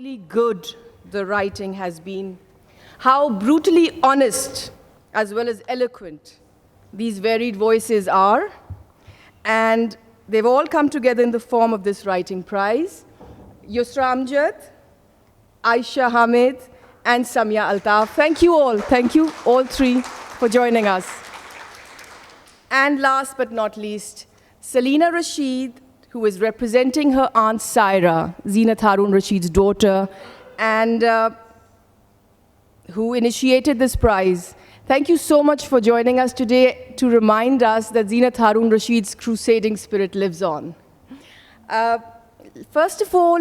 really good the writing has been, how brutally honest as well as eloquent these varied voices are, and they've all come together in the form of this writing prize. Yusra, Amjad, Aisha, Hamid, and Samia, Altaf. Thank you all three, for joining us. And last but not least, Selina Rashid, who is representing her aunt Saira, Zeenat Haroon Rashid's daughter, and who initiated this prize. Thank you so much for joining us today to remind us that Zeenat Haroon Rashid's crusading spirit lives on. First of all,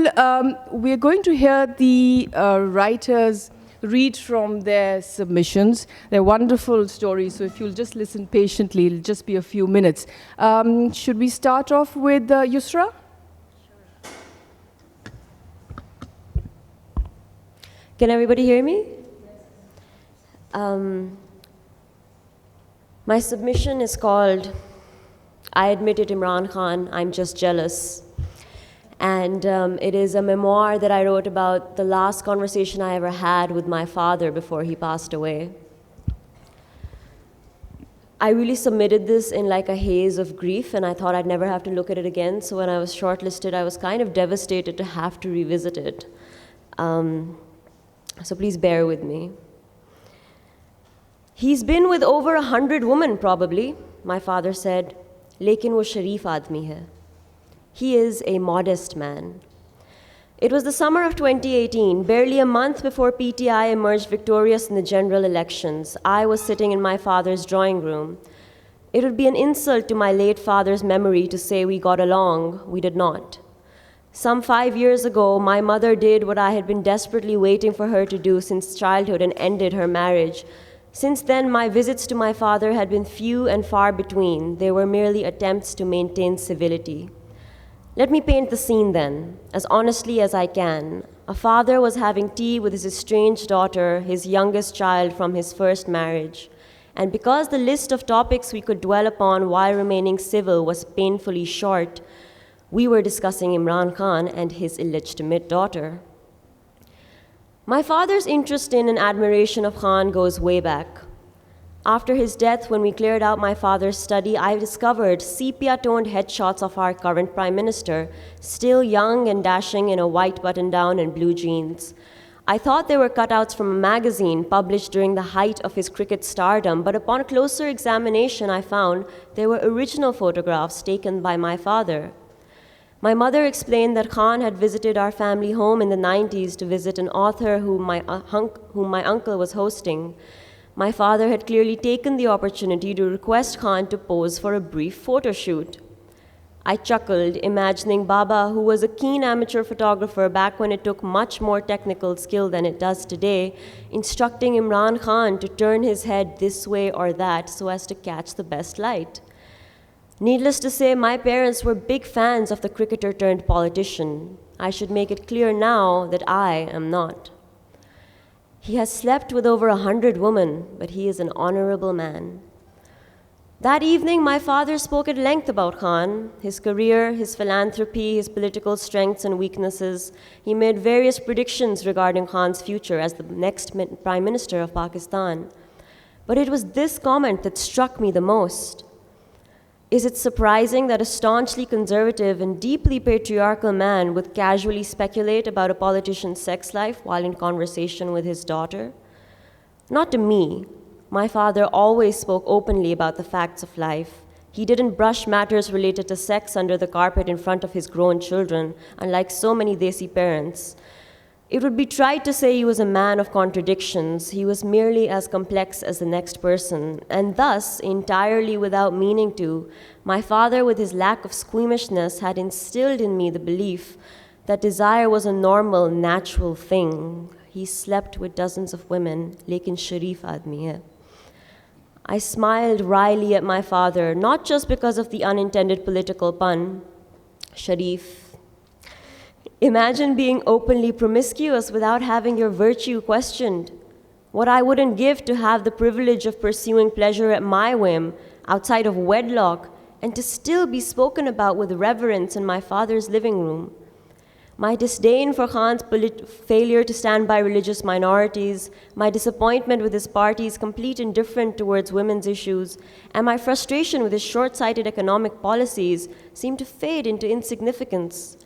we're going to hear the writers read from their submissions. They're wonderful stories, so if you'll just listen patiently, it'll just be a few minutes. Should we start off with Yusra? Can everybody hear me? My submission is called, I Admit It, Imran Khan, I'm Just Jealous. And it is a memoir that I wrote about the last conversation I ever had with my father before he passed away. I really submitted this in like a haze of grief, and I thought I'd never have to look at it again. So when I was shortlisted, I was kind of devastated to have to revisit it. So please bear with me. He's been with over 100 women, probably, my father said. Lekin wo sharif aadmi hai. He is a modest man. It was the summer of 2018, barely a month before PTI emerged victorious in the general elections. I was sitting in my father's drawing room. It would be an insult to my late father's memory to say we got along. We did not. Some 5 years ago, my mother did what I had been desperately waiting for her to do since childhood and ended her marriage. Since then, my visits to my father had been few and far between. They were merely attempts to maintain civility. Let me paint the scene then, as honestly as I can. A father was having tea with his estranged daughter, his youngest child from his first marriage. And because the list of topics we could dwell upon while remaining civil was painfully short, we were discussing Imran Khan and his illegitimate daughter. My father's interest in and admiration of Khan goes way back. After his death, when we cleared out my father's study, I discovered sepia-toned headshots of our current prime minister, still young and dashing in a white button-down and blue jeans. I thought they were cutouts from a magazine published during the height of his cricket stardom, but upon closer examination, I found they were original photographs taken by my father. My mother explained that Khan had visited our family home in the 90s to visit an author whom my uncle was hosting. My father had clearly taken the opportunity to request Khan to pose for a brief photo shoot. I chuckled, imagining Baba, who was a keen amateur photographer back when it took much more technical skill than it does today, instructing Imran Khan to turn his head this way or that so as to catch the best light. Needless to say, my parents were big fans of the cricketer turned politician. I should make it clear now that I am not. He has slept with over 100 women, but he is an honorable man. That evening, my father spoke at length about Khan, his career, his philanthropy, his political strengths and weaknesses. He made various predictions regarding Khan's future as the next Prime Minister of Pakistan. But it was this comment that struck me the most. Is it surprising that a staunchly conservative and deeply patriarchal man would casually speculate about a politician's sex life while in conversation with his daughter? Not to me. My father always spoke openly about the facts of life. He didn't brush matters related to sex under the carpet in front of his grown children, unlike so many Desi parents. It would be trite to say he was a man of contradictions. He was merely as complex as the next person, and thus, entirely without meaning to, my father, with his lack of squeamishness, had instilled in me the belief that desire was a normal, natural thing. He slept with dozens of women, lekin sharif aadmi hai. I smiled wryly at my father, not just because of the unintended political pun, sharif. Imagine being openly promiscuous without having your virtue questioned. What I wouldn't give to have the privilege of pursuing pleasure at my whim, outside of wedlock, and to still be spoken about with reverence in my father's living room. My disdain for Khan's failure to stand by religious minorities, my disappointment with his party's complete indifference towards women's issues, and my frustration with his short-sighted economic policies seemed to fade into insignificance.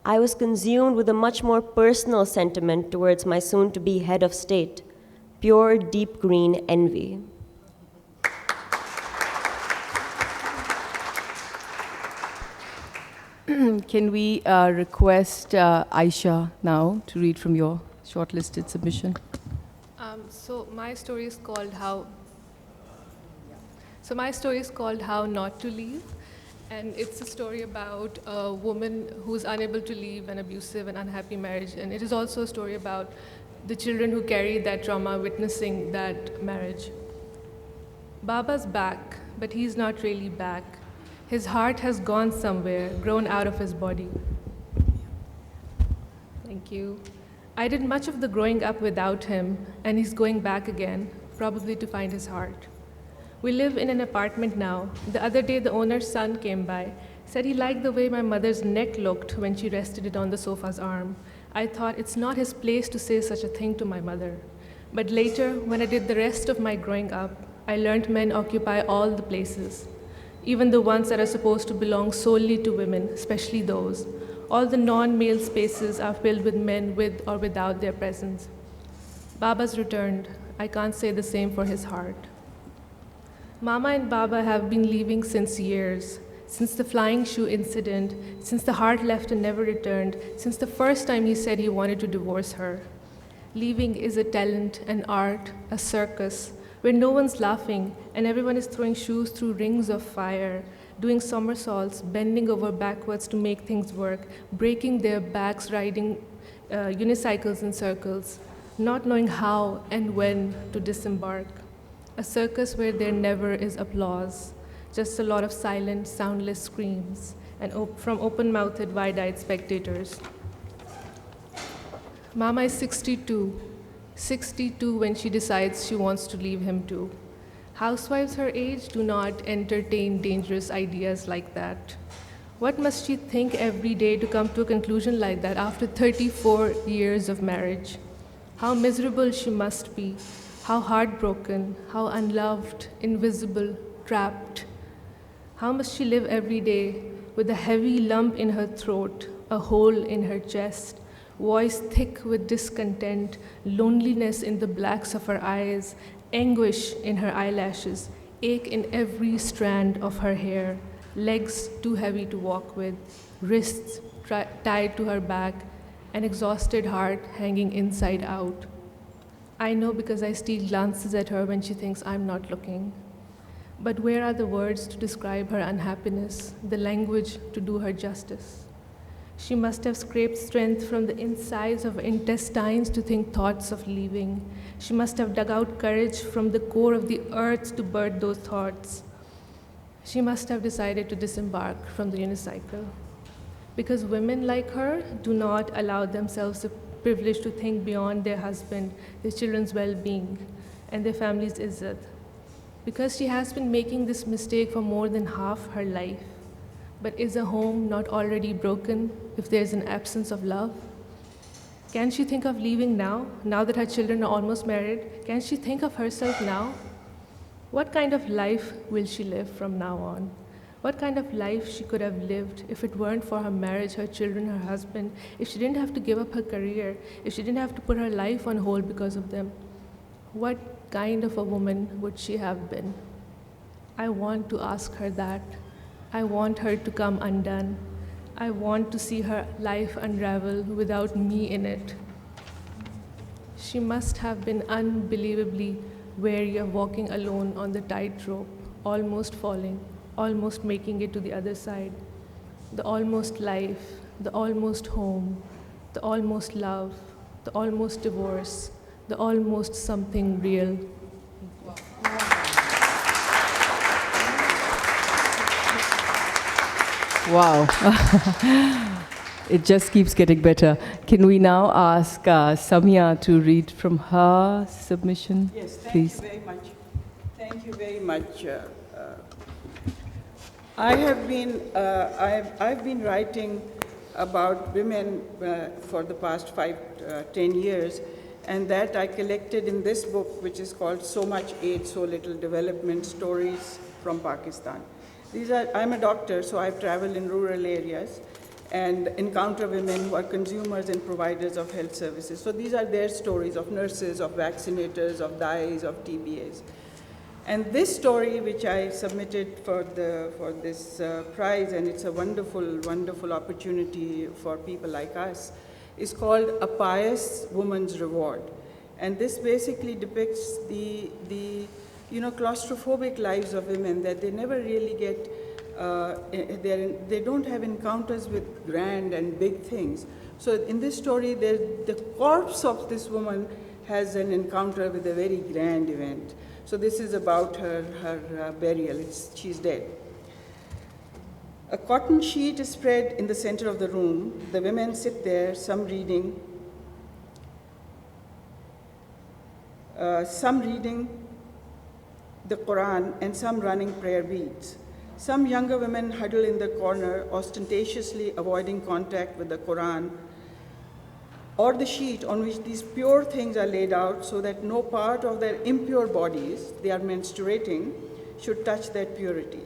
I was consumed with a much more personal sentiment towards my soon-to-be head of state, pure deep green envy. Can we request Aisha now to read from your shortlisted submission? So my story is called How Not to Leave, and it's a story about a woman who's unable to leave an abusive and unhappy marriage, and it is also a story about the children who carry that trauma witnessing that marriage. Baba's back, but he's not really back. His heart has gone somewhere, grown out of his body. Thank you. I did much of the growing up without him, and he's going back again, probably to find his heart. We live in an apartment now. The other day, the owner's son came by, said he liked the way my mother's neck looked when she rested it on the sofa's arm. I thought it's not his place to say such a thing to my mother. But later, when I did the rest of my growing up, I learned men occupy all the places, even the ones that are supposed to belong solely to women, especially those. All the non-male spaces are filled with men with or without their presence. Baba's returned. I can't say the same for his heart. Mama and Baba have been leaving since years, since the flying shoe incident, since the heart left and never returned, since the first time he said he wanted to divorce her. Leaving is a talent, an art, a circus, where no one's laughing and everyone is throwing shoes through rings of fire, doing somersaults, bending over backwards to make things work, breaking their backs, riding unicycles in circles, not knowing how and when to disembark. A circus where there never is applause, just a lot of silent, soundless screams, and from open-mouthed, wide-eyed spectators. Mama is 62 when she decides she wants to leave him too. Housewives her age do not entertain dangerous ideas like that. What must she think every day to come to a conclusion like that after 34 years of marriage? How miserable she must be, how heartbroken, how unloved, invisible, trapped. How must she live every day with a heavy lump in her throat, a hole in her chest, voice thick with discontent, loneliness in the blacks of her eyes, anguish in her eyelashes, ache in every strand of her hair, legs too heavy to walk with, wrists tied to her back, an exhausted heart hanging inside out. I know because I steal glances at her when she thinks I'm not looking. But where are the words to describe her unhappiness, the language to do her justice? She must have scraped strength from the insides of her intestines to think thoughts of leaving. She must have dug out courage from the core of the earth to birth those thoughts. She must have decided to disembark from the unicycle. Because women like her do not allow themselves the privilege to think beyond their husband, their children's well-being, and their family's izzat. Because she has been making this mistake for more than half her life. But is a home not already broken if there's an absence of love? Can she think of leaving now that her children are almost married? Can she think of herself now? What kind of life will she live from now on? What kind of life she could have lived if it weren't for her marriage, her children, her husband, if she didn't have to give up her career, if she didn't have to put her life on hold because of them? What kind of a woman would she have been? I want to ask her that. I want her to come undone. I want to see her life unravel without me in it. She must have been unbelievably wary of walking alone on the tightrope, almost falling, almost making it to the other side. The almost life, the almost home, the almost love, the almost divorce, the almost something real. Wow. It just keeps getting better. Can we now ask Samia to read from her submission? Yes, thank please. you very much. Thank you very much. I've been writing about women for the past 10 years, and that I collected in this book, which is called So Much Aid, So Little Development, Stories from Pakistan. I'm a doctor, so I've traveled in rural areas and encounter women who are consumers and providers of health services. So these are their stories of nurses, of vaccinators, of dyes, of TBAs. And this story, which I submitted for this prize, and it's a wonderful, wonderful opportunity for people like us, is called A Pious Woman's Reward. And this basically depicts the claustrophobic lives of women, that they never really get, they don't have encounters with grand and big things. So in this story, the corpse of this woman has an encounter with a very grand event. So this is about her burial. She's dead. A cotton sheet is spread in the center of the room. The women sit there, some reading the Quran, and some running prayer beads. Some younger women huddle in the corner, ostentatiously avoiding contact with the Quran or the sheet on which these pure things are laid out, so that no part of their impure bodies, they are menstruating, should touch that purity.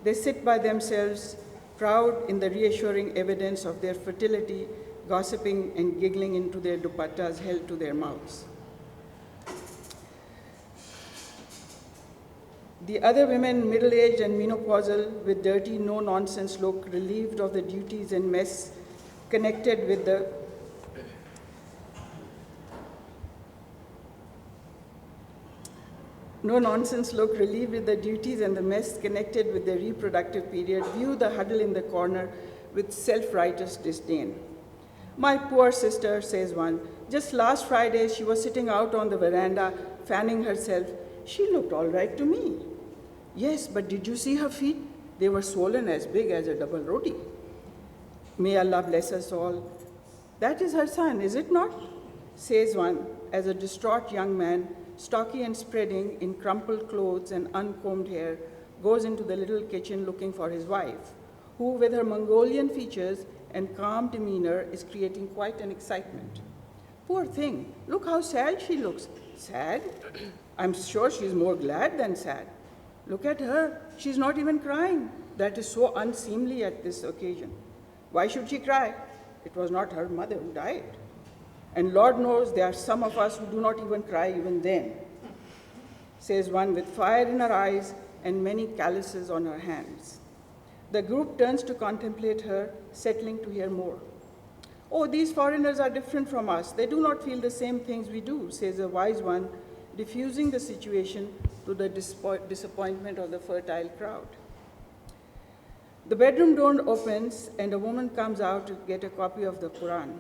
They sit by themselves, proud in the reassuring evidence of their fertility, gossiping and giggling into their dupattas held to their mouths. The other women, middle-aged and menopausal, with dirty, no-nonsense look, relieved of the duties and mess connected with the relieved with the duties and the mess connected with the reproductive period, view the huddle in the corner with self-righteous disdain. My poor sister, says one, just last Friday she was sitting out on the veranda, fanning herself. She looked all right to me. Yes, but did you see her feet? They were swollen as big as a double roti. May Allah bless us all. That is her son, is it not? Says one, as a distraught young man, stocky and spreading in crumpled clothes and uncombed hair, goes into the little kitchen looking for his wife, who with her Mongolian features and calm demeanor is creating quite an excitement. Poor thing, look how sad she looks. Sad? I'm sure she's more glad than sad. Look at her, she's not even crying. That is so unseemly at this occasion. Why should she cry? It was not her mother who died. And Lord knows there are some of us who do not even cry even then, says one with fire in her eyes and many calluses on her hands. The group turns to contemplate her, settling to hear more. Oh, these foreigners are different from us. They do not feel the same things we do, says a wise one, diffusing the situation to the disappointment of the fertile crowd. The bedroom door opens and a woman comes out to get a copy of the Quran.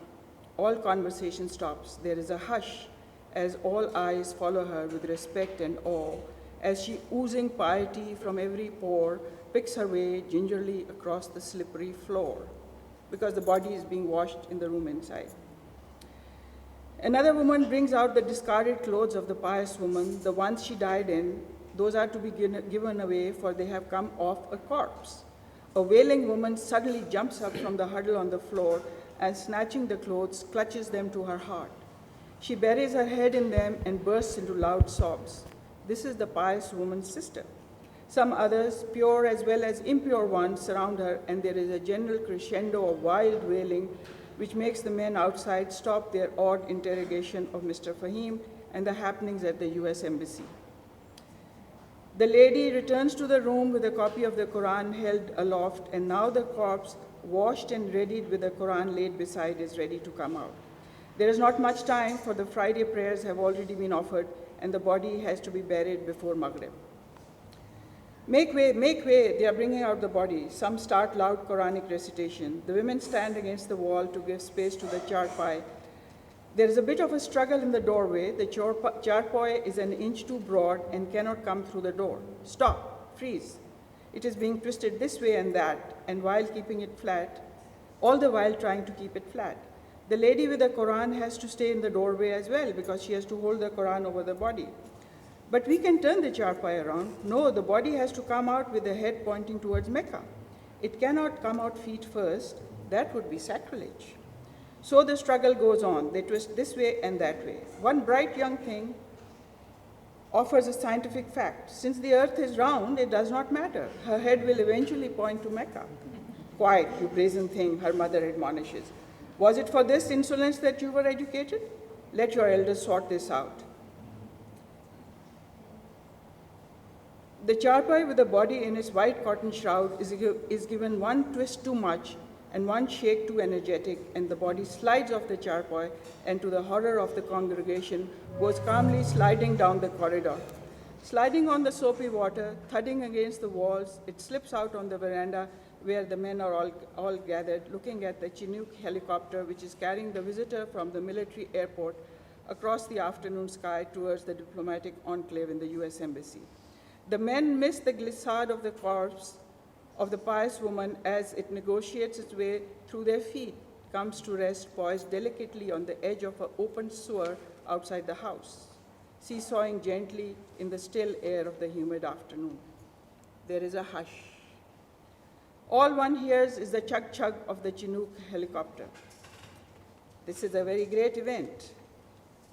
All conversation stops. There is a hush as all eyes follow her with respect and awe, as she, oozing piety from every pore, picks her way gingerly across the slippery floor, because the body is being washed in the room inside. Another woman brings out the discarded clothes of the pious woman, the ones she died in. Those are to be given away, for they have come off a corpse. A wailing woman suddenly jumps up from the huddle on the floor and, snatching the clothes, clutches them to her heart. She buries her head in them and bursts into loud sobs. This is the pious woman's sister. Some others, pure as well as impure ones, surround her, and there is a general crescendo of wild wailing, which makes the men outside stop their odd interrogation of Mr. Fahim and the happenings at the US Embassy. The lady returns to the room with a copy of the Quran held aloft, and now the corpse, washed and readied with the Quran laid beside, is ready to come out. There is not much time, for the Friday prayers have already been offered, and the body has to be buried before Maghrib. Make way, they are bringing out the body. Some start loud Quranic recitation. The women stand against the wall to give space to the charpai. There is a bit of a struggle in the doorway. The charpai is an inch too broad and cannot come through the door. Stop, freeze. It is being twisted this way and that, and while keeping it flat, all the while trying to keep it flat. The lady with the Quran has to stay in the doorway as well, because she has to hold the Quran over the body. But we can turn the charpai around. No, the body has to come out with the head pointing towards Mecca. It cannot come out feet first, That would be sacrilege. So the struggle goes on. They twist this way and that way. One bright young thing offers a scientific fact. Since the earth is round, it does not matter. Her head will eventually point to Mecca. Quiet, you brazen thing, her mother admonishes. Was it for this insolence that you were educated? Let your elders sort this out. The charpai with the body in its white cotton shroud is given one twist too much and one shake too energetic, and the body slides off the charpai and, to the horror of the congregation, goes calmly sliding down the corridor. Sliding on the soapy water, thudding against the walls, it slips out on the veranda where the men are all gathered, looking at the Chinook helicopter, which is carrying the visitor from the military airport across the afternoon sky towards the diplomatic enclave in the US Embassy. The men miss the glissade of the corpse of the pious woman as it negotiates its way through their feet, comes to rest poised delicately on the edge of an open sewer outside the house, seesawing gently in the still air of the humid afternoon. There is a hush. All one hears is the chug-chug of the Chinook helicopter. This is a very great event.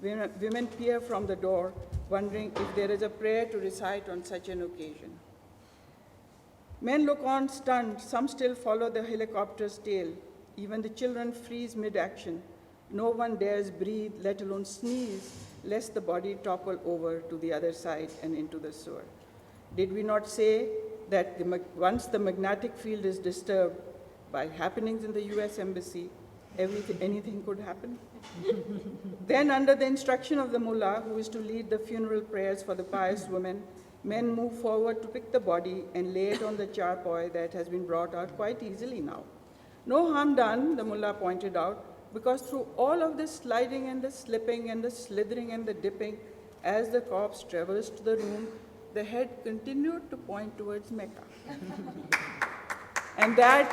Women peer from the door, wondering if there is a prayer to recite on such an occasion. Men look on stunned, some still follow the helicopter's tail. Even the children freeze mid-action. No one dares breathe, let alone sneeze, lest the body topple over to the other side and into the sewer. Did we not say that once the magnetic field is disturbed by happenings in the US Embassy, anything could happen? Then, under the instruction of the mullah, who is to lead the funeral prayers for the pious women, men move forward to pick the body and lay it on the charpoy that has been brought out quite easily now. No harm done, the mullah pointed out, because through all of this sliding and the slipping and the slithering and the dipping, as the corpse traversed the room, the head continued to point towards Mecca. And that,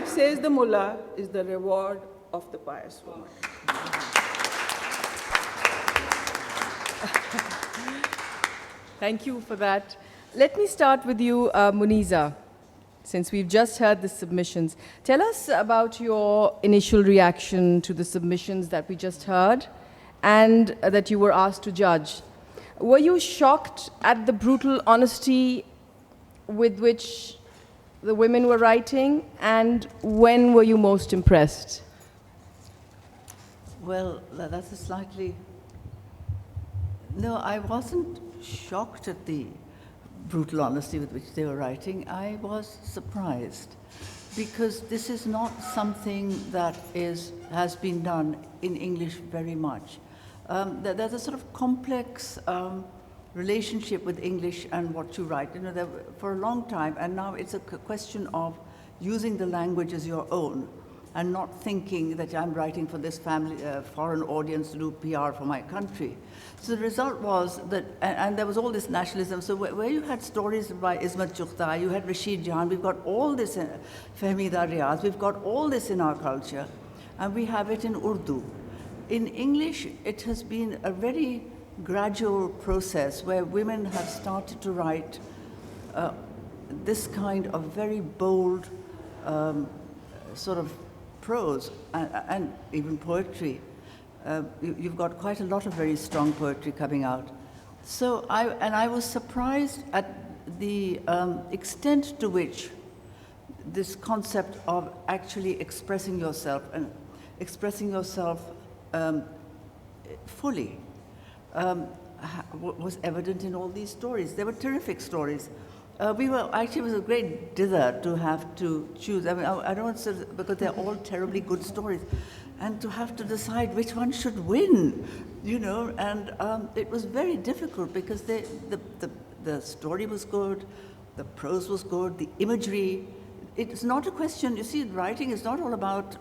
says the mullah, is the reward of the pious woman. Thank you for that. Let me start with you, Muneeza, since we've just heard the submissions. Tell us about your initial reaction to the submissions that we just heard and that you were asked to judge. Were you shocked at the brutal honesty with which the women were writing, and when were you most impressed? Well, that's a slightly... No, I wasn't shocked at the brutal honesty with which they were writing. I was surprised, because this is not something that has been done in English very much. There's a sort of complex relationship with English and what you write. You know, for a long time, and now it's a question of using the language as your own and not thinking that I'm writing for this foreign audience to do PR for my country. So the result was that, and there was all this nationalism, so where you had stories by Ismat Chughta, you had Rashid Jahan, we've got all this in Fahmida Riyaz, we've got all this in our culture, and we have it in Urdu. In English, it has been a very gradual process where women have started to write this kind of very bold sort of prose and even poetry. You've got quite a lot of very strong poetry coming out. So I was surprised at the extent to which this concept of actually expressing yourself and expressing yourself fully was evident in all these stories. They were terrific stories. It was a great dither to have to choose. I mean, I don't want to say, because they're all terribly good stories, and to have to decide which one should win, you know, and it was very difficult because the story was good, the prose was good, the imagery. It's not a question, you see, writing is not all about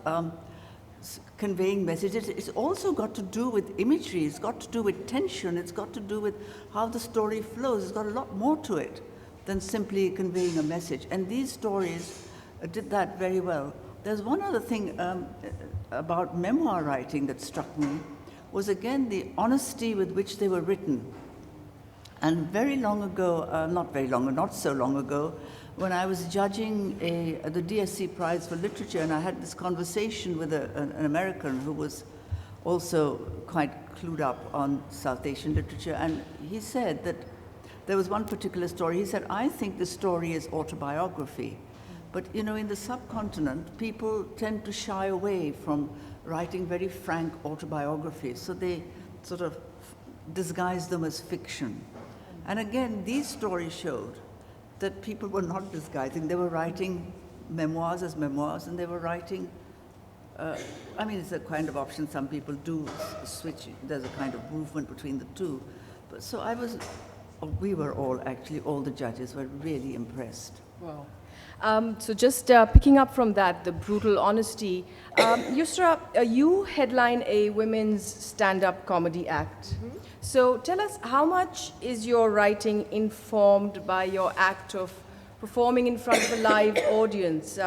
conveying messages. It's also got to do with imagery, it's got to do with tension, it's got to do with how the story flows. It's got a lot more to it than simply conveying a message. And these stories did that very well. There's one other thing about memoir writing that struck me, was again the honesty with which they were written. And very long ago, not so long ago, when I was judging the DSC Prize for Literature, and I had this conversation with an American who was also quite clued up on South Asian literature, and he said that there was one particular story. He said, I think the story is autobiography. But you know, in the subcontinent, people tend to shy away from writing very frank autobiographies, so they sort of disguise them as fiction. And again, these stories showed that people were not disguising. They were writing memoirs as memoirs, and they were writing, I mean, it's a kind of option some people do switch. There's a kind of movement between the two. But so we were all, actually, all the judges were really impressed. Wow. So just picking up from that, the brutal honesty, Yusra, you headline a women's stand-up comedy act. Mm-hmm. So tell us, how much is your writing informed by your act of performing in front of a live audience?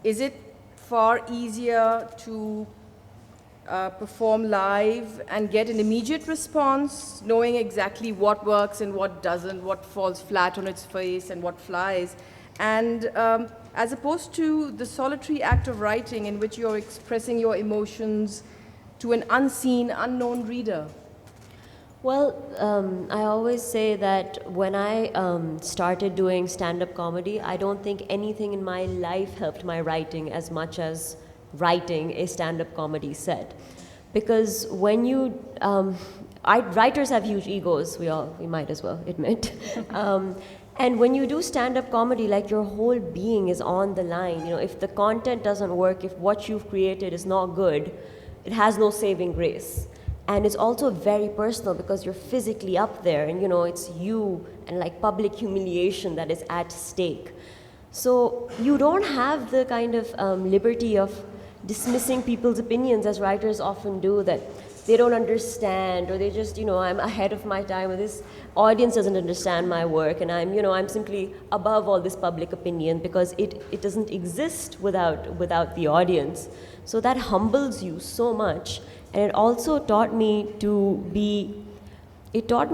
Is it far easier to perform live and get an immediate response, knowing exactly what works and what doesn't, what falls flat on its face and what flies? And as opposed to the solitary act of writing in which you're expressing your emotions to an unseen, unknown reader? Well, I always say that when I started doing stand-up comedy, I don't think anything in my life helped my writing as much as writing a stand-up comedy set. Because when you, writers have huge egos, we might as well admit. And when you do stand-up comedy, like your whole being is on the line. You know, if the content doesn't work, if what you've created is not good, it has no saving grace. And it's also very personal because you're physically up there, and you know, it's you and like public humiliation that is at stake. So you don't have the kind of liberty of dismissing people's opinions as writers often do, that they don't understand, or they just, you know, I'm ahead of my time, or this audience doesn't understand my work, and I'm simply above all this public opinion because it doesn't exist without the audience. So that humbles you so much. And it also taught me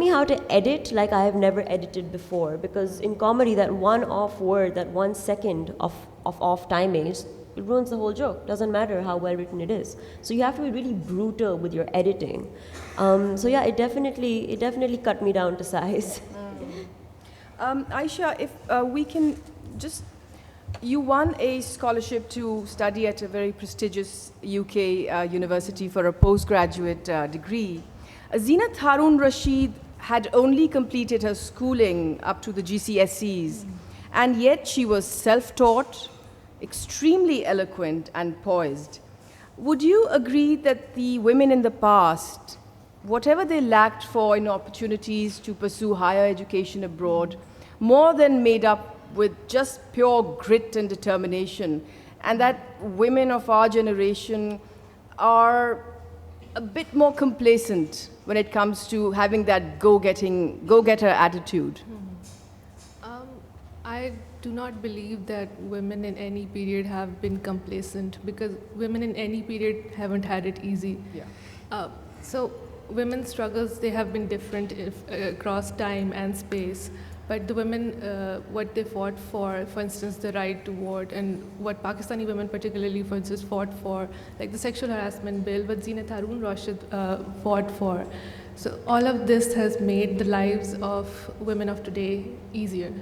how to edit like I have never edited before, because in comedy, that one off word, that 1 second of off timing, it ruins the whole joke. Doesn't matter how well written it is. So you have to be really brutal with your editing. So yeah, it definitely cut me down to size. Aisha, if we can just, you won a scholarship to study at a very prestigious UK university for a postgraduate degree. Zeenat Haroon Rashid had only completed her schooling up to the GCSEs, and yet she was self-taught, extremely eloquent and poised. Would you agree that the women in the past, whatever they lacked for in opportunities to pursue higher education abroad, more than made up with just pure grit and determination, and that women of our generation are a bit more complacent when it comes to having that go-getter attitude? I do not believe that women in any period have been complacent, because women in any period haven't had it easy. Yeah. So women's struggles, they have been different across time and space. But the women, what they fought for instance, the right to vote, and what Pakistani women particularly, for instance, fought for, like the sexual harassment bill, what Zeenat Haroon Rashid fought for. So all of this has made the lives of women of today easier.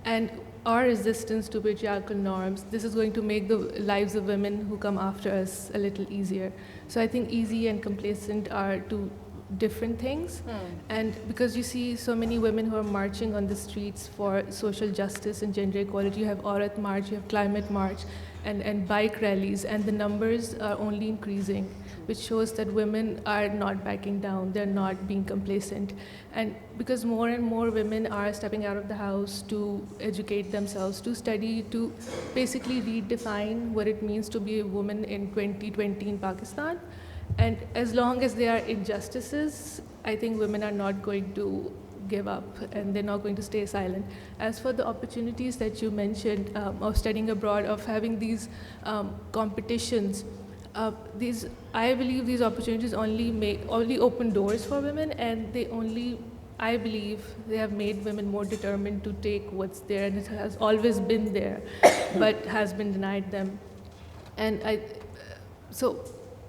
And our resistance to patriarchal norms, this is going to make the lives of women who come after us a little easier. So I think easy and complacent are two different things. And because you see so many women who are marching on the streets for social justice and gender equality, you have Aurat March, you have Climate March, and bike rallies, and the numbers are only increasing, which shows that women are not backing down, they're not being complacent. And because more and more women are stepping out of the house to educate themselves, to study, to basically redefine what it means to be a woman in 2020 in Pakistan. And as long as there are injustices, I think women are not going to give up, and they're not going to stay silent. As for the opportunities that you mentioned of studying abroad, of having these competitions, I believe these opportunities only open doors for women, and they only I believe they have made women more determined to take what's there, and it has always been there, but has been denied them. And so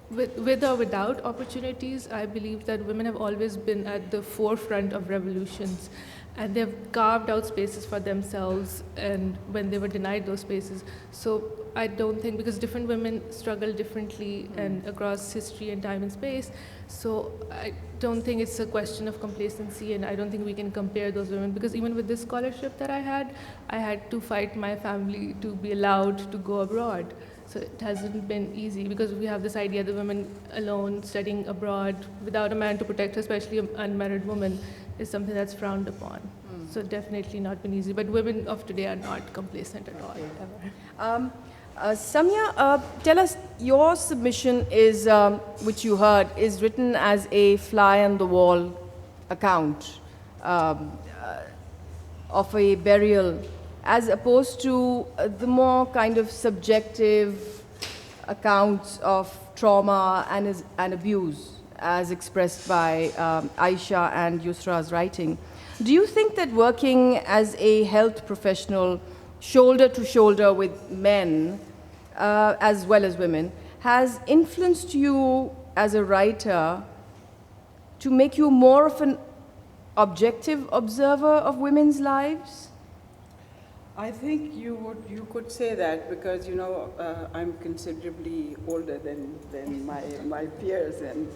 with or without opportunities, I believe that women have always been at the forefront of revolutions, and they've carved out spaces for themselves, and when they were denied those spaces. So I don't think, because different women struggle differently and across history and time and space, so I don't think it's a question of complacency, and I don't think we can compare those women, because even with this scholarship that I had to fight my family to be allowed to go abroad. So it hasn't been easy, because we have this idea that women alone studying abroad without a man to protect her, especially an unmarried woman, is something that's frowned upon. So definitely not been easy. But women of today are not complacent at all, ever. Samia, tell us, your submission is, which you heard, is written as a fly-on-the-wall account of a burial, as opposed to the more kind of subjective accounts of trauma and abuse, as expressed by Aisha and Yusra's writing. Do you think that working as a health professional, shoulder to shoulder with men, as well as women, has influenced you as a writer to make you more of an objective observer of women's lives? I think you could say that, because I'm considerably older than my peers, and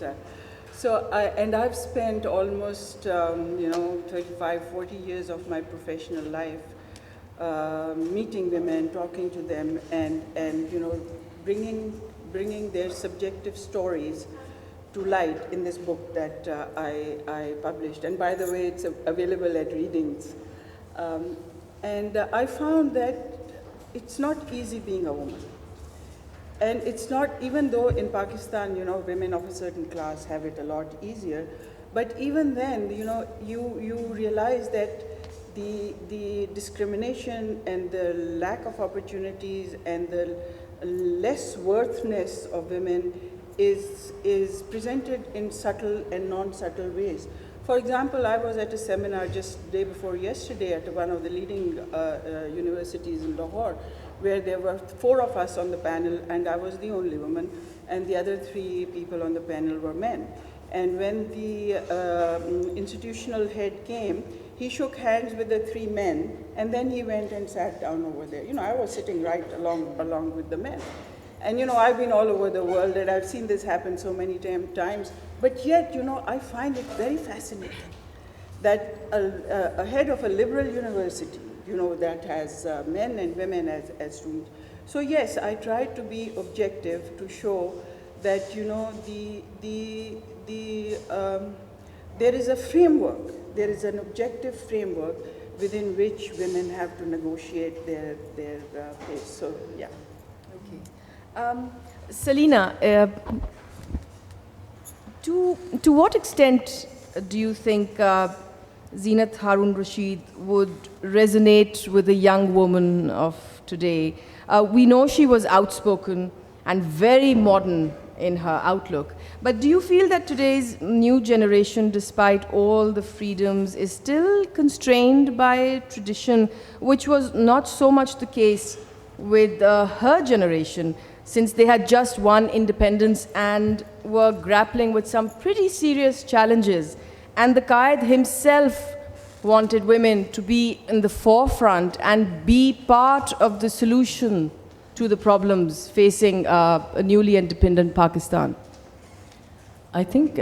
I've spent almost 35, 40 years of my professional life meeting women, talking to them, and bringing their subjective stories to light in this book that I published. And by the way, it's available at readings. And I found that it's not easy being a woman. And it's not, even though in Pakistan, women of a certain class have it a lot easier, but even then, you realize that the discrimination and the lack of opportunities and the less worthiness of women is presented in subtle and non-subtle ways. For example, I was at a seminar just the day before yesterday at one of the leading universities in Lahore, where there were 4 of us on the panel, and I was the only woman, and the other 3 people on the panel were men. And when the institutional head came, he shook hands with the 3 men, and then he went and sat down over there. I was sitting right along with the men. And I've been all over the world, and I've seen this happen so many times, but yet, I find it very fascinating that a head of a liberal university, that has men and women as students. So yes, I tried to be objective to show that, there is a framework, there is an objective framework within which women have to negotiate their place. So, yeah. Selina, to what extent do you think Zeenat Haroon Rashid would resonate with the young woman of today? We know she was outspoken and very modern in her outlook, but do you feel that today's new generation, despite all the freedoms, is still constrained by tradition, which was not so much the case with her generation, since they had just won independence and were grappling with some pretty serious challenges? And the Qaid himself wanted women to be in the forefront and be part of the solution to the problems facing a newly independent Pakistan. I think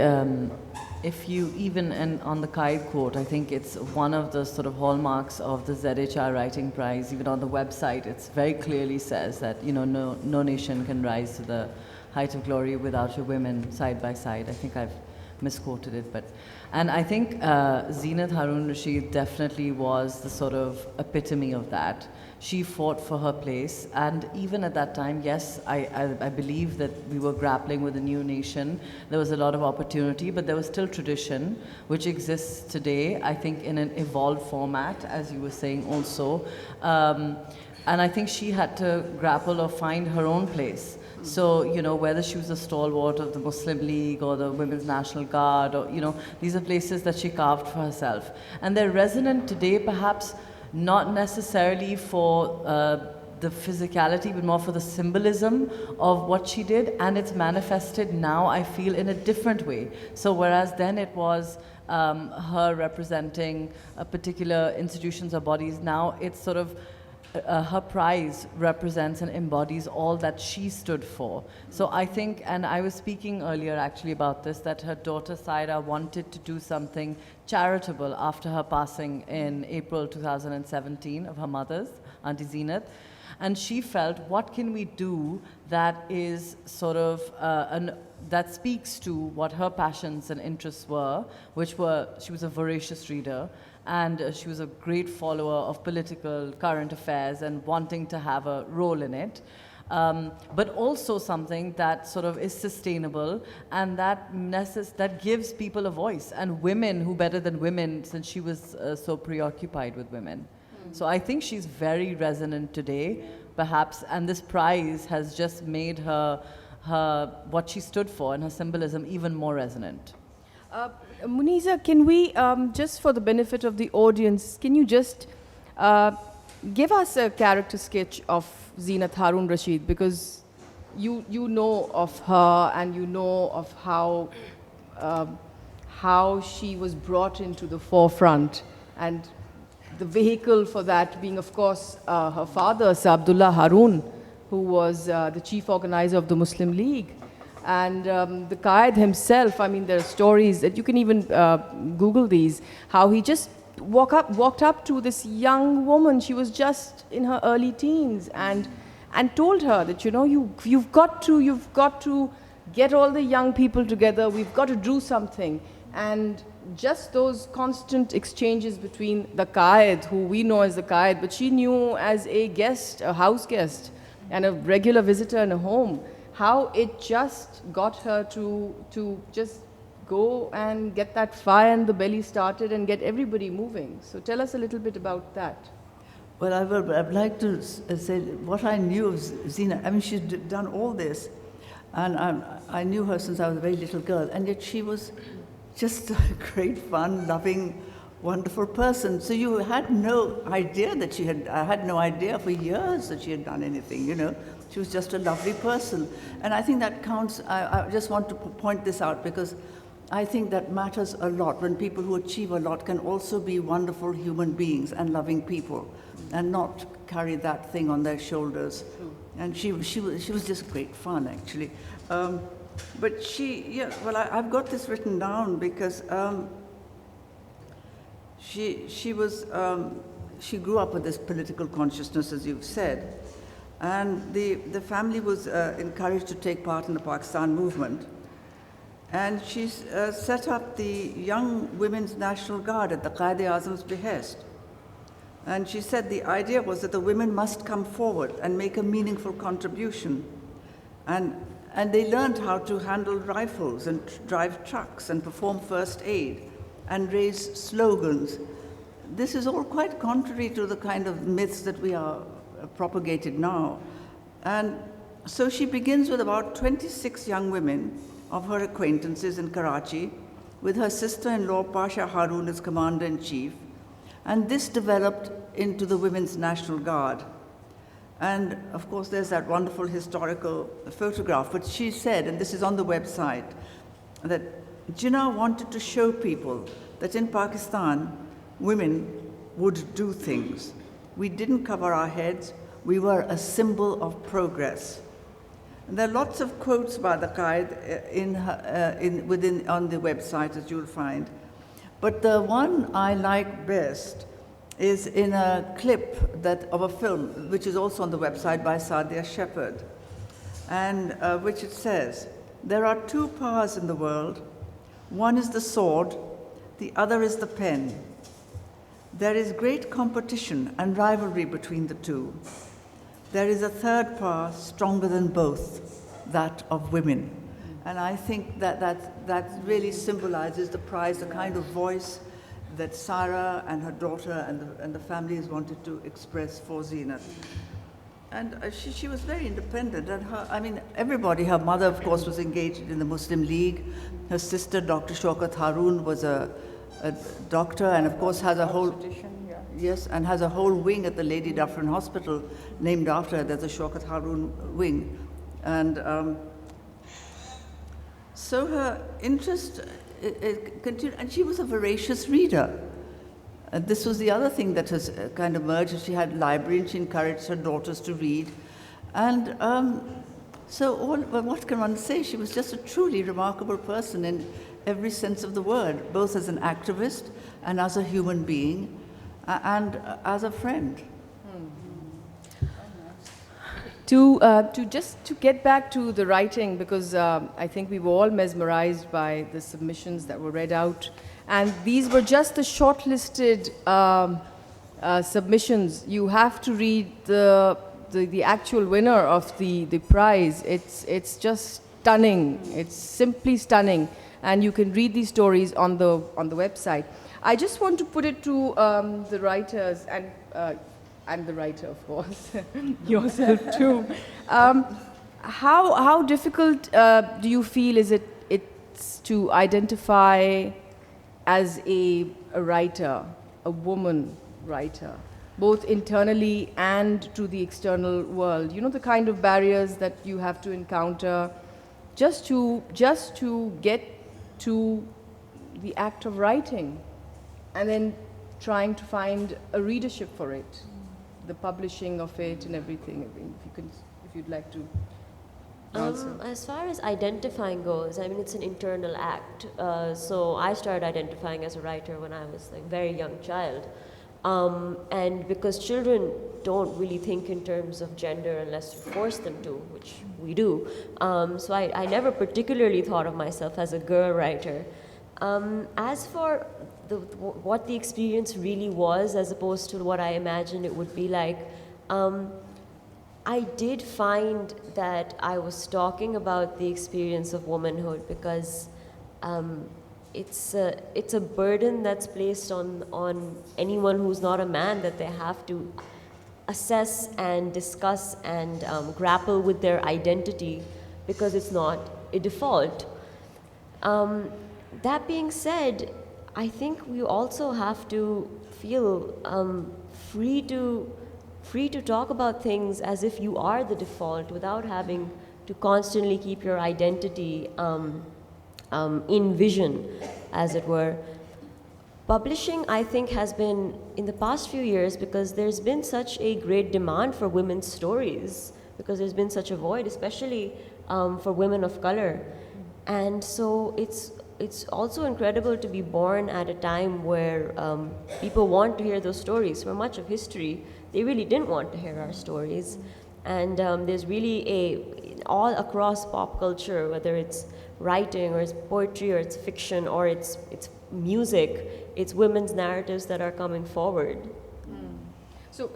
if you even, and on the Qaid quote, I think it's one of the sort of hallmarks of the ZHR Writing Prize. Even on the website, it very clearly says that no nation can rise to the height of glory without your women side by side. I think I've misquoted it, and I think Zeenat Haroon Rashid definitely was the sort of epitome of that. She fought for her place, and even at that time, yes, I believe that we were grappling with a new nation. There was a lot of opportunity, but there was still tradition, which exists today, I think, in an evolved format, as you were saying also. And I think she had to grapple or find her own place. So, you know, whether she was a stalwart of the Muslim League or the Women's National Guard, or, you know, these are places that she carved for herself. And they're resonant today, perhaps not necessarily for the physicality, but more for the symbolism of what she did. And it's manifested now, I feel, in a different way. So whereas then it was her representing particular institutions or bodies, now it's sort of her prize represents and embodies all that she stood for. So I think, and I was speaking earlier actually about this, that her daughter Saira wanted to do something charitable after her passing in April 2017 of her mother's, Auntie Zeenat. And she felt, what can we do that is sort of, that speaks to what her passions and interests were, which were, she was a voracious reader, and she was a great follower of political current affairs and wanting to have a role in it. But also something that sort of is sustainable and that gives people a voice, and women, who better than women, since she was so preoccupied with women. So I think she's very resonant today, perhaps, and this prize has just made her what she stood for and her symbolism even more resonant. Muneeza, can we, just for the benefit of the audience, can you just give us a character sketch of Zeenat Haroon Rashid? Because you know of her and you know of how she was brought into the forefront, and the vehicle for that being, of course, her father, Sir Abdullah Haroon, who was the chief organizer of the Muslim League. And the Qaid himself, I mean, there are stories that you can even Google these, how he just walked up to this young woman. She was just in her early teens, and told her that, you know, you've got to get all the young people together. We've got to do something. And just those constant exchanges between the Qaid, who we know as the Qaid, but she knew as a guest, a house guest, and a regular visitor in a home, how it just got her to just go and get that fire in the belly started and get everybody moving. So tell us a little bit about that. Well, I'd like to say what I knew of Zeenat. I mean, she's done all this, and I knew her since I was a very little girl, and yet she was just a great fun, loving, wonderful person. So you had no idea that I had no idea for years that she had done anything, you know. She was just a lovely person. And I think that counts. I just want to point this out because I think that matters a lot, when people who achieve a lot can also be wonderful human beings and loving people and not carry that thing on their shoulders. And she was just great fun, actually. But I've got this written down because she grew up with this political consciousness, as you've said, and the family was encouraged to take part in the Pakistan movement. And she set up the Young Women's National Guard at the Quaid-e-Azam's behest. And she said the idea was that the women must come forward and make a meaningful contribution. And they learned how to handle rifles and drive trucks and perform first aid and raise slogans. This is all quite contrary to the kind of myths that we are propagated now. And so she begins with about 26 young women of her acquaintances in Karachi, with her sister-in-law Pasha Haroon as commander-in-chief. And this developed into the Women's National Guard. And of course, there's that wonderful historical photograph. But she said, and this is on the website, that Jinnah wanted to show people that in Pakistan, women would do things. We didn't cover our heads. We were a symbol of progress. And there are lots of quotes by the Qaid on the website, as you'll find. But the one I like best is in a clip of a film, which is also on the website by Sadia Shepherd, and which it says, "There are two powers in the world. One is the sword, the other is the pen. There is great competition and rivalry between the two. There is a third power stronger than both, that of women." And I think that really symbolizes the prize, the kind of voice that Sarah and her daughter and the family has wanted to express for Zeenat. And she was very independent. And everybody, her mother, of course, was engaged in the Muslim League. Her sister, Dr. Shaukat Haroon, was a doctor, and of course has a whole... Yes, and has a whole wing at the Lady Dufferin Hospital named after her. There's a Shaukat Haroon wing. And so her interest continued, and she was a voracious reader. And this was the other thing that has kind of emerged. She had a library, and she encouraged her daughters to read. And what can one say? She was just a truly remarkable person in every sense of the word, both as an activist and as a human being, and as a friend. To get back to the writing, because I think we were all mesmerized by the submissions that were read out, and these were just the shortlisted submissions. You have to read the actual winner of the prize. It's just stunning. It's simply stunning, and you can read these stories on the website. I just want to put it to the writers and the writer, of course, yourself too. How difficult do you feel it's to identify as a writer, a woman writer, both internally and to the external world? You know, the kind of barriers that you have to encounter just to get to the act of writing, and then trying to find a readership for it, the publishing of it and everything. I mean, if you'd like to answer. As far as identifying goes, I mean, it's an internal act. So I started identifying as a writer when I was like a very young child. And because children don't really think in terms of gender unless you force them to, which we do. So I never particularly thought of myself as a girl writer. As for what the experience really was, as opposed to what I imagined it would be like, I did find that I was talking about the experience of womanhood because it's a burden that's placed on anyone who's not a man, that they have to assess and discuss and grapple with their identity because it's not a default. That being said, I think we also have to feel free to talk about things as if you are the default without having to constantly keep your identity in vision, as it were. Publishing, I think, has been, in the past few years, because there's been such a great demand for women's stories, because there's been such a void, especially for women of color. And so it's also incredible to be born at a time where people want to hear those stories. For much of history, they really didn't want to hear our stories. And there's really all across pop culture, whether it's writing or it's poetry or it's fiction or it's music, it's women's narratives that are coming forward. So,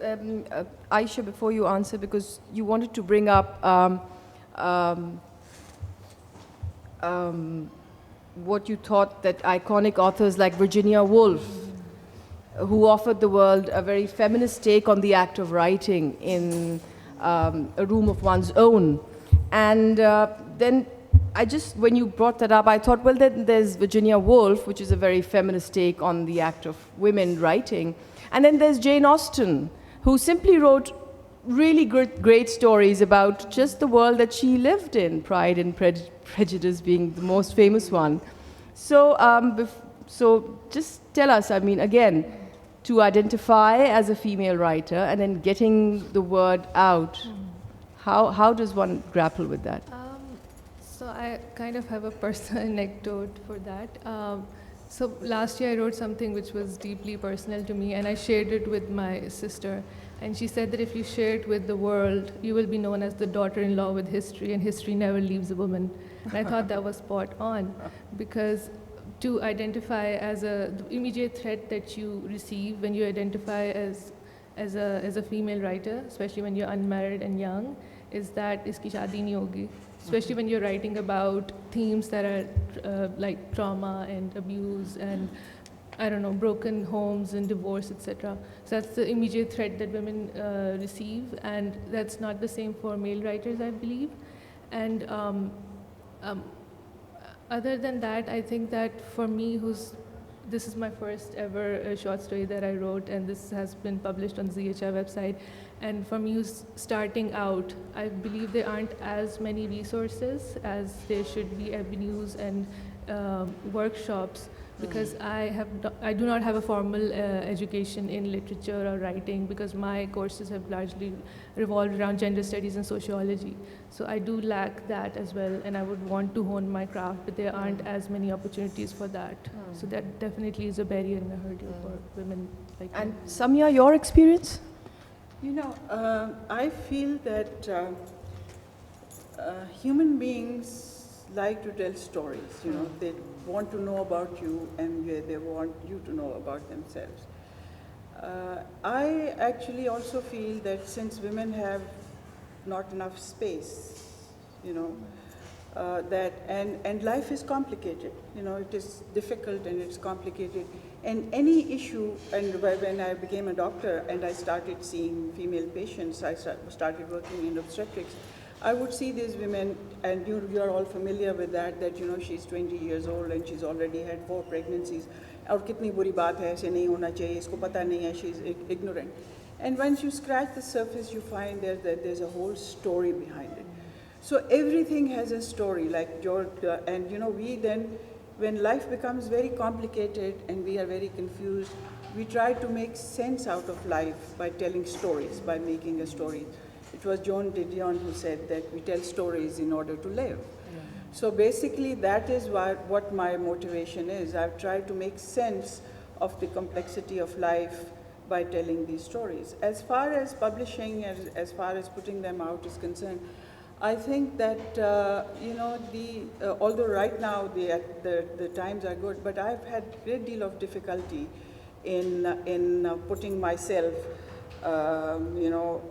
Aisha, before you answer, because you wanted to bring up what you thought that iconic authors like Virginia Woolf, who offered the world a very feminist take on the act of writing in a room of one's own. And then when you brought that up, I thought, well, then there's Virginia Woolf, which is a very feminist take on the act of women writing. And then there's Jane Austen, who simply wrote really great stories about just the world that she lived in, Pride and Prejudice being the most famous one. So, so just tell us, I mean, again, to identify as a female writer and then getting the word out, how does one grapple with that? So I kind of have a personal anecdote for that. So last year I wrote something which was deeply personal to me, and I shared it with my sister. And she said that if you share it with the world, you will be known as the daughter-in-law with history, and history never leaves a woman. And I thought that was spot on, because to identify as the immediate threat that you receive when you identify as a female writer, especially when you're unmarried and young, is that iski shaadi nahi hogi. Especially when you're writing about themes that are like trauma and abuse and I don't know, broken homes and divorce, etc. So that's the immediate threat that women receive, and that's not the same for male writers, I believe. And other than that, I think that for me, this is my first ever short story that I wrote, and this has been published on ZHR website. And for me, who's starting out, I believe there aren't as many resources as there should be, avenues and workshops, because I do not have a formal education in literature or writing, because my courses have largely revolved around gender studies and sociology. So I do lack that as well, and I would want to hone my craft, but there aren't as many opportunities for that. So that definitely is a barrier and a hurdle for women like me. And Samia, your experience? You know, I feel that human beings like to tell stories. You know, they want to know about you, and they want you to know about themselves. I actually also feel that since women have not enough space, you know, and life is complicated. You know, it is difficult and it's complicated. And any issue, and when I became a doctor and I started seeing female patients, I started working in obstetrics, I would see these women, and you're all familiar with that, you know, she's 20 years old and she's already had 4 pregnancies. और कितनी बुरी बात है, ऐसे नहीं होना चाहिए, इसको पता नहीं है, she's ignorant. And once you scratch the surface, you find that there's a whole story behind it. So everything has a story, like and you know, we then, when life becomes very complicated and we are very confused, we try to make sense out of life by telling stories, by making a story. It was Joan Didion who said that we tell stories in order to live. Yeah. So basically that is what my motivation is. I've tried to make sense of the complexity of life by telling these stories. As far as publishing, as far as putting them out is concerned, I think that, you know, although right now the times are good, but I've had a great deal of difficulty in putting myself, you know,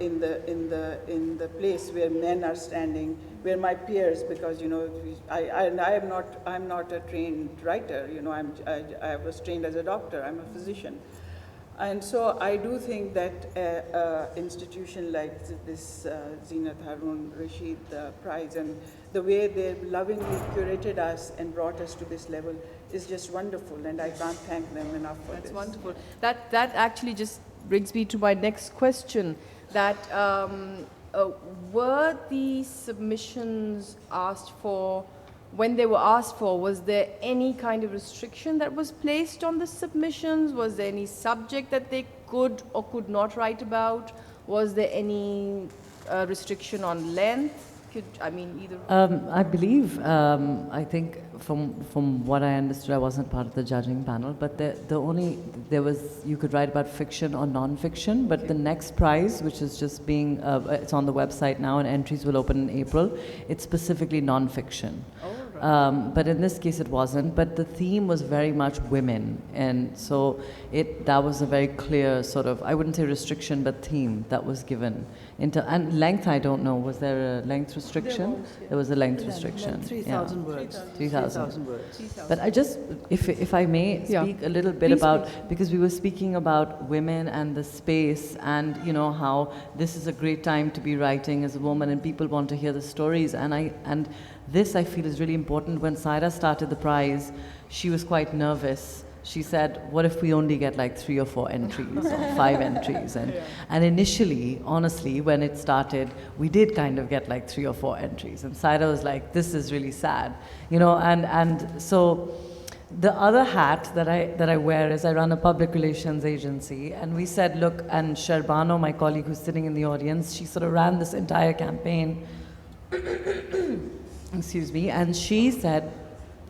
in the place where men are standing, where my peers, because, you know, I'm not a trained writer, you know, I was trained as a doctor, I'm a physician. And so I do think that institution like this Zeenat, Haroon, Rashid prize, and the way they lovingly curated us and brought us to this level is just wonderful, and I can't thank them enough for this. That's wonderful. That actually just brings me to my next question, that were the submissions asked for, when they were asked for, was there any kind of restriction that was placed on the submissions? Was there any subject that they could or could not write about? Was there any restriction on length? I mean, either. I believe, I think from what I understood, I wasn't part of the judging panel, but there was, you could write about fiction or non-fiction, but the next prize, which is just being, it's on the website now and entries will open in April, it's specifically non-fiction. Oh, right. But in this case it wasn't, but the theme was very much women, and so that was a very clear sort of, I wouldn't say restriction, but theme that was given. And length, I don't know, was there a length restriction? There was a length restriction. 3,000 words. 3,000 words. But I just, if I may speak a little bit about, because we were speaking about women and the space, and you know how this is a great time to be writing as a woman, and people want to hear the stories, and this I feel is really important. When Saira started the prize, she was quite nervous. She said, what if we only get like 3 or 4 entries or 5 entries? And initially, honestly, when it started, we did kind of get like 3 or 4 entries. And Saira was like, this is really sad. You know, and so the other hat that I wear is I run a public relations agency. And we said, look, and Sherbano, my colleague who's sitting in the audience, she sort of ran this entire campaign. Excuse me. And she said,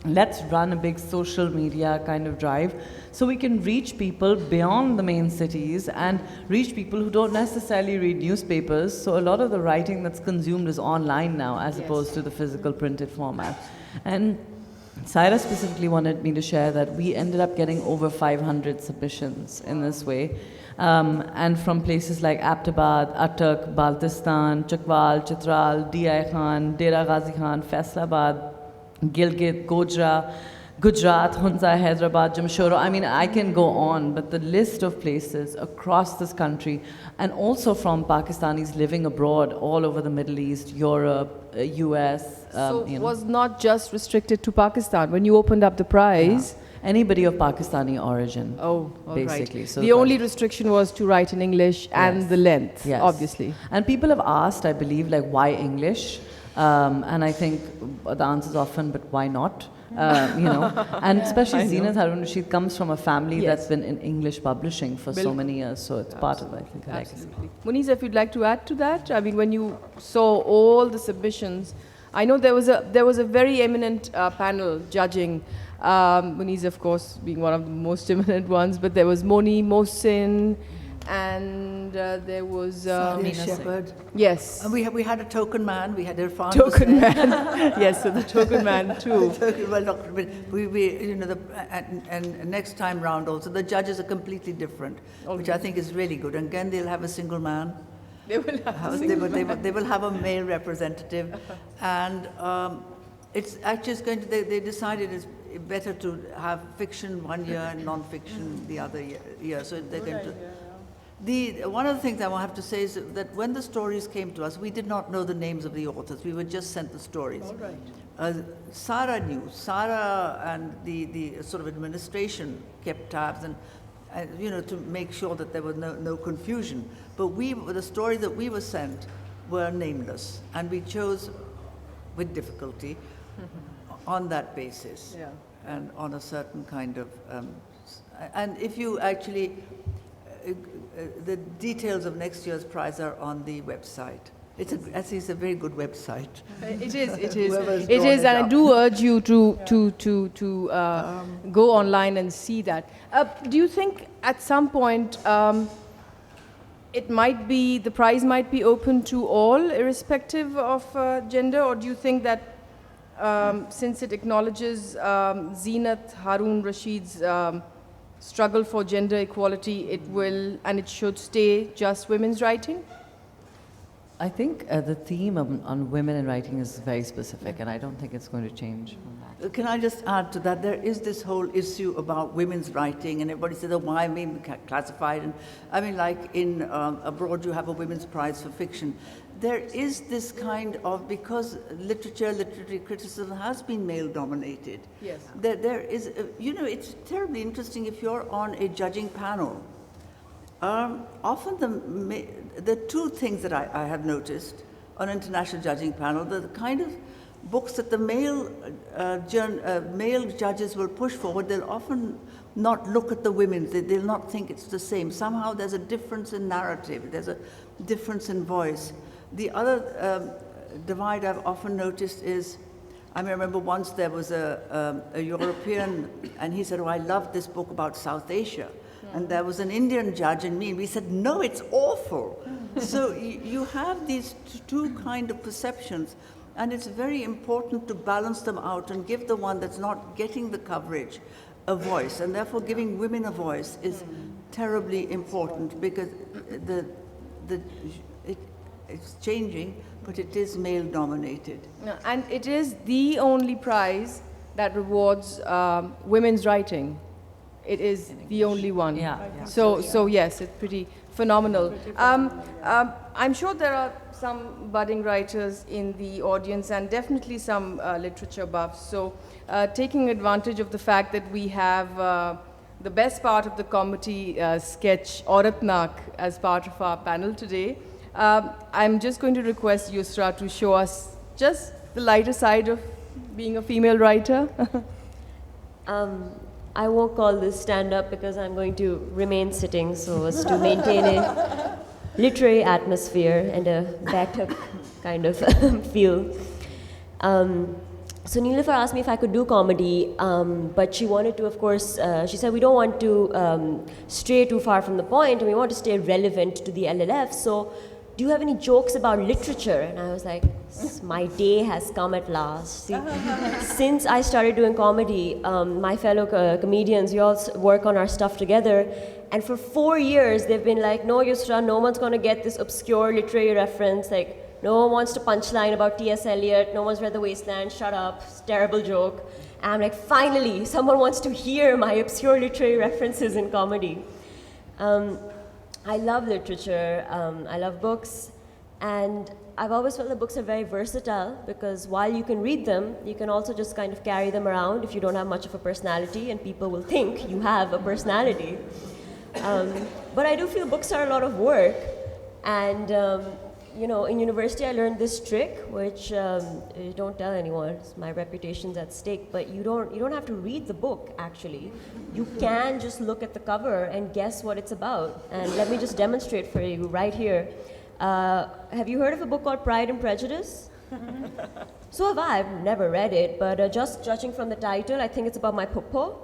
let's run a big social media kind of drive so we can reach people beyond the main cities and reach people who don't necessarily read newspapers. So a lot of the writing that's consumed is online now as opposed to the physical printed format. And Saira specifically wanted me to share that we ended up getting over 500 submissions in this way. And from places like Aptabad, Attak, Baltistan, Chakwal, Chitral, D.I. Khan, Dera Ghazi Khan, Faisalabad, Gilgit, Gojra, Gujarat, Hunza, Hyderabad, Jamshoro. I mean, I can go on, but the list of places across this country, and also from Pakistanis living abroad, all over the Middle East, Europe, US. So it was not just restricted to Pakistan. When you opened up the prize, anybody of Pakistani origin. oh, all basically. right. So The only restriction was to write in English and the length, Yes. obviously. And people have asked, I believe, like, why English? And I think the answer is often, but why not? You know, and especially Zeenat Haroon, she comes from a family that's been in English publishing for so many years, so it's part of, I think, her legacy. Muneeza, if you'd like to add to that, I mean, when you saw all the submissions, I know there was a very eminent panel judging. Muneeza, of course, being one of the most eminent ones, but there was Moni, Mohsin, and there was Shepherd. yes, And we had a token man. We had Irfan. token man. Yes, so the token man too. Well, Dr. We you know, and next time round also, the judges are completely different, which I think is really good. And again, they'll have a single man. They will have They will have a male representative, and it's actually going to. They decided it's better to have fiction one year and non-fiction the other year. So they're going to. One of the things I have to say is that when the stories came to us, we did not know the names of the authors. We were just sent the stories. All right. Sarah knew. Sarah and the sort of administration kept tabs and you know, to make sure that there was no confusion. But the stories that we were sent were nameless, and we chose with difficulty on that basis, and on a certain kind of. And if you actually. The details of next year's prize are on the website. It's a very good website. It is, it is, Whoever's it drawn is, it and I up. do urge you to go online and see that. Do you think at some point the prize might be open to all, irrespective of gender, or do you think that since it acknowledges Zeenat, Haroon, Rashid's struggle for gender equality, it will and it should stay just women's writing? I think the theme on women in writing is very specific, and I don't think it's going to change from that. Can I just add to that? There is this whole issue about women's writing, and everybody says, oh, why women classified? And I mean, like in abroad, you have a women's prize for fiction. There is this kind of, because literary criticism has been male-dominated. Yes. There is, you know, it's terribly interesting if you're on a judging panel. Often the two things that I have noticed on international judging panel, the kind of books that the male judges will push forward, they'll often not look at the women's, they'll not think it's the same. Somehow there's a difference in narrative, there's a difference in voice. The other divide I've often noticed is, I remember once there was a European, and he said, oh, I love this book about South Asia. And there was an Indian judge and me, and we said, no, it's awful. So you have these two kind of perceptions, and it's very important to balance them out and give the one that's not getting the coverage a voice, and therefore giving women a voice is terribly important, because it's changing, but it is male-dominated. And it is the only prize that rewards women's writing. It is the only one. Yeah. So yes, it's pretty phenomenal. I'm sure there are some budding writers in the audience, and definitely some literature buffs. So taking advantage of the fact that we have the best part of the comedy sketch, Auratnak, as part of our panel today, I'm just going to request Yusra to show us just the lighter side of being a female writer. I won't call this stand-up because I'm going to remain sitting so as to maintain a literary atmosphere and a backed-up kind of feel. So Nelofar asked me if I could do comedy, but she wanted to, of course, she said we don't want to stray too far from the point, and we want to stay relevant to the LLF, so do you have any jokes about literature? And I was like, my day has come at last. See, since I started doing comedy, my fellow comedians, we all work on our stuff together. And for 4 years, they've been like, no, Yusra, no one's going to get this obscure literary reference. Like, no one wants to punchline about T.S. Eliot. No one's read The Wasteland. Shut up. It's a terrible joke. And I'm like, finally, someone wants to hear my obscure literary references in comedy. I love literature, I love books, and I've always felt that books are very versatile because while you can read them, you can also just kind of carry them around if you don't have much of a personality, and people will think you have a personality. But I do feel books are a lot of work, and you know, in university I learned this trick, which don't tell anyone, my reputation's at stake, but you don't have to read the book, actually. You can just look at the cover and guess what it's about. And let me just demonstrate for you right here. Have you heard of a book called Pride and Prejudice? So have I. I've never read it, but just judging from the title, I think it's about my popo.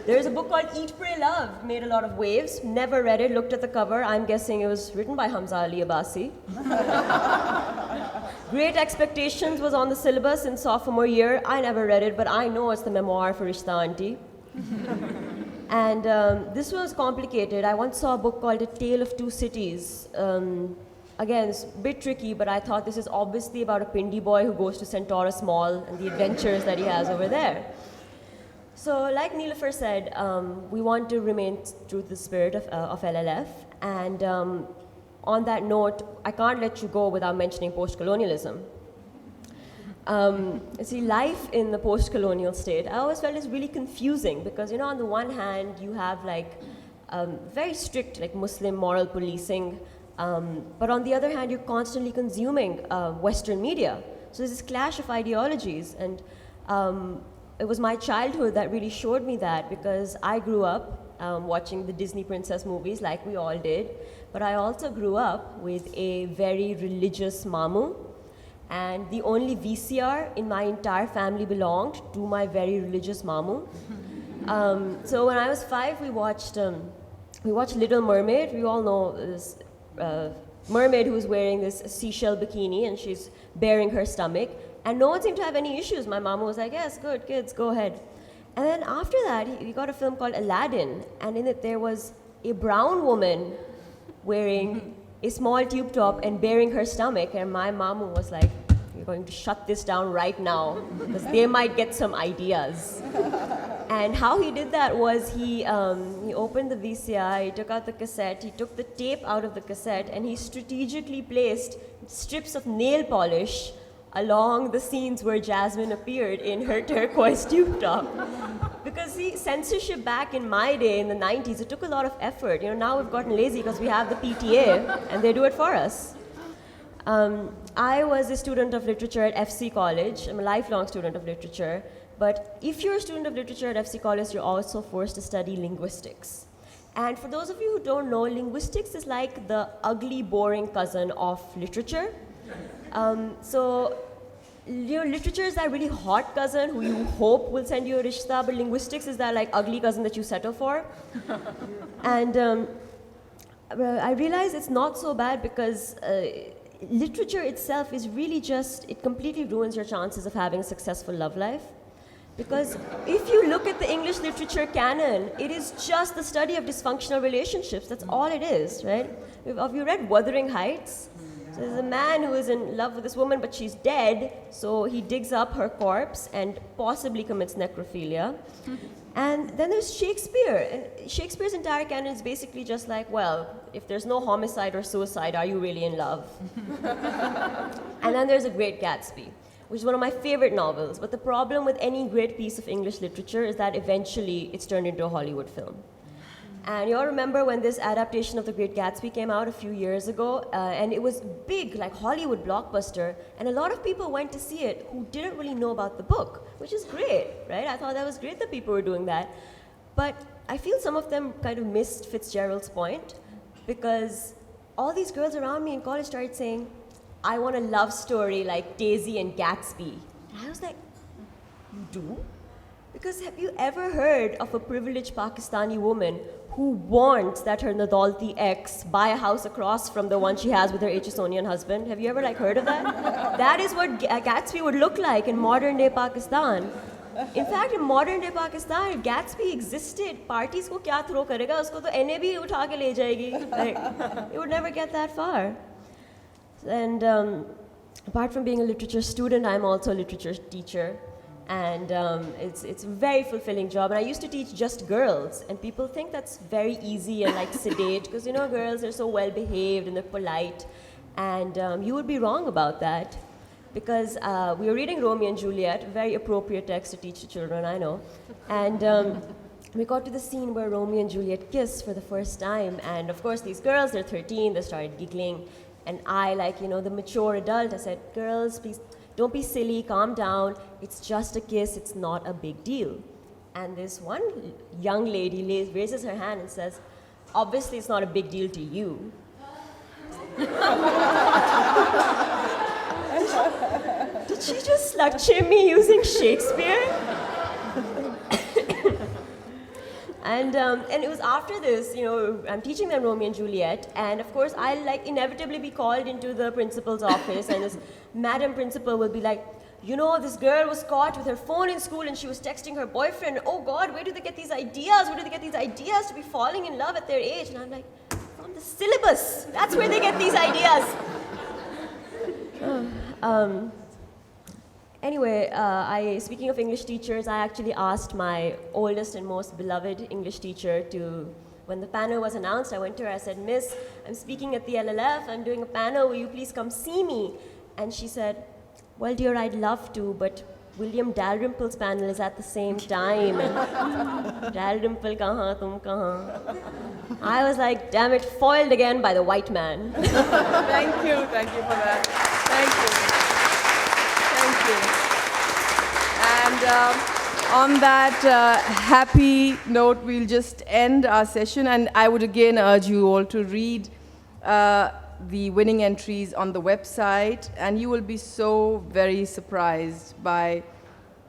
There's a book called Eat, Pray, Love, made a lot of waves. Never read it, looked at the cover. I'm guessing it was written by Hamza Ali Abbasi. Great Expectations was on the syllabus in sophomore year. I never read it, but I know it's the memoir for Rishta Auntie. And this was complicated. I once saw a book called A Tale of Two Cities. Again, it's a bit tricky, but I thought this is obviously about a Pindi boy who goes to Centaurus Mall and the adventures that he has over there. So like Nelofar said, we want to remain true to the spirit of LLF. And on that note, I can't let you go without mentioning post-colonialism. See, life in the post-colonial state, I always felt is really confusing because, you know, on the one hand, you have like very strict like Muslim moral policing, but on the other hand, you're constantly consuming Western media. So there's this clash of ideologies, and it was my childhood that really showed me that, because I grew up watching the Disney princess movies like we all did, but I also grew up with a very religious mamu. And the only VCR in my entire family belonged to my very religious mamu. So when I was 5, we watched Little Mermaid. We all know this mermaid who's wearing this seashell bikini and she's baring her stomach. And no one seemed to have any issues. My mama was like, yes, good, kids, go ahead. And then after that, we got a film called Aladdin. And in it, there was a brown woman wearing a small tube top and baring her stomach. And my mama was like, you're going to shut this down right now because they might get some ideas. And how he did that was he opened the VCR, he took out the cassette, he took the tape out of the cassette, and he strategically placed strips of nail polish along the scenes where Jasmine appeared in her turquoise tube top. Because see, censorship back in my day, in the 90s, it took a lot of effort. You know, now we've gotten lazy because we have the PTA, and they do it for us. I was a student of literature at FC College. I'm a lifelong student of literature. But if you're a student of literature at FC College, you're also forced to study linguistics. And for those of you who don't know, linguistics is like the ugly, boring cousin of literature. So, you know, literature is that really hot cousin who you hope will send you a rishta, but linguistics is that like ugly cousin that you settle for. And I realize it's not so bad because literature itself is really just, it completely ruins your chances of having a successful love life. Because if you look at the English literature canon, it is just the study of dysfunctional relationships. That's all it is, right? Have you read Wuthering Heights? So there's a man who is in love with this woman, but she's dead, so he digs up her corpse and possibly commits necrophilia. And then there's Shakespeare. And Shakespeare's entire canon is basically just like, well, if there's no homicide or suicide, are you really in love? And then there's A Great Gatsby, which is one of my favorite novels. But the problem with any great piece of English literature is that eventually it's turned into a Hollywood film. And you all remember when this adaptation of The Great Gatsby came out a few years ago, and it was big, like Hollywood blockbuster, and a lot of people went to see it who didn't really know about the book, which is great, right? I thought that was great that people were doing that. But I feel some of them kind of missed Fitzgerald's point, because all these girls around me in college started saying, I want a love story like Daisy and Gatsby. And I was like, you do? Because have you ever heard of a privileged Pakistani woman who wants that her Nadalti ex buy a house across from the one she has with her Hsonian husband? Have you ever heard of that? That is what Gatsby would look like in modern day Pakistan. In fact, in modern day Pakistan, if Gatsby existed, parties ko kya throw karega, usko to NA bhi utha ke le jayegi. Like, it would never get that far. And apart from being a literature student, I'm also a literature teacher. And it's a very fulfilling job. And I used to teach just girls, and people think that's very easy and like sedate, because you know, girls are so well behaved and they're polite. And you would be wrong about that, because we were reading Romeo and Juliet, a very appropriate text to teach to children, I know. And we got to the scene where Romeo and Juliet kiss for the first time. And of course, these girls, they're 13, they started giggling. And I, like, you know, the mature adult, I said, girls, please, don't be silly, calm down. It's just a kiss, it's not a big deal. And this one young lady raises her hand and says, obviously it's not a big deal to you. Did she just slut shame me using Shakespeare? And it was after this, you know, I'm teaching them Romeo and Juliet, and of course I'll like inevitably be called into the principal's office, and this madam principal will be like, you know, this girl was caught with her phone in school and she was texting her boyfriend. Oh God, where do they get these ideas? Where do they get these ideas to be falling in love at their age? And I'm like, from the syllabus. That's where they get these ideas. Anyway, speaking of English teachers, I actually asked my oldest and most beloved English teacher to, when the panel was announced, I went to her, I said, Miss, I'm speaking at the LLF, I'm doing a panel, will you please come see me? And she said, well, dear, I'd love to, but William Dalrymple's panel is at the same time. Dalrymple kahan, tum kahan. I was like, damn it, foiled again by the white man. Thank you for that. Thank you. And on that happy note, we'll just end our session. And I would again urge you all to read the winning entries on the website, and you will be so very surprised by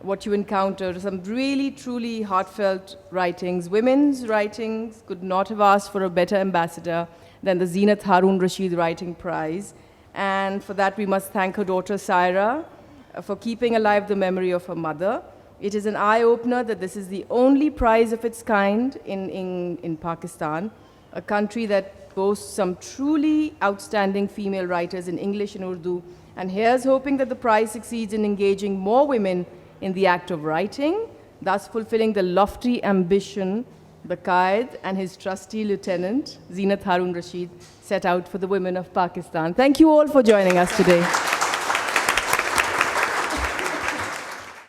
what you encounter. Some really, truly heartfelt writings. Women's writings could not have asked for a better ambassador than the Zeenat Haroon Rashid Writing Prize. And for that, we must thank her daughter, Saira, for keeping alive the memory of her mother. It is an eye-opener that this is the only prize of its kind in Pakistan, a country that boasts some truly outstanding female writers in English and Urdu. And here's hoping that the prize succeeds in engaging more women in the act of writing, thus fulfilling the lofty ambition the Qaid and his trusty lieutenant, Zeenat Haroon Rashid, set out for the women of Pakistan. Thank you all for joining us today.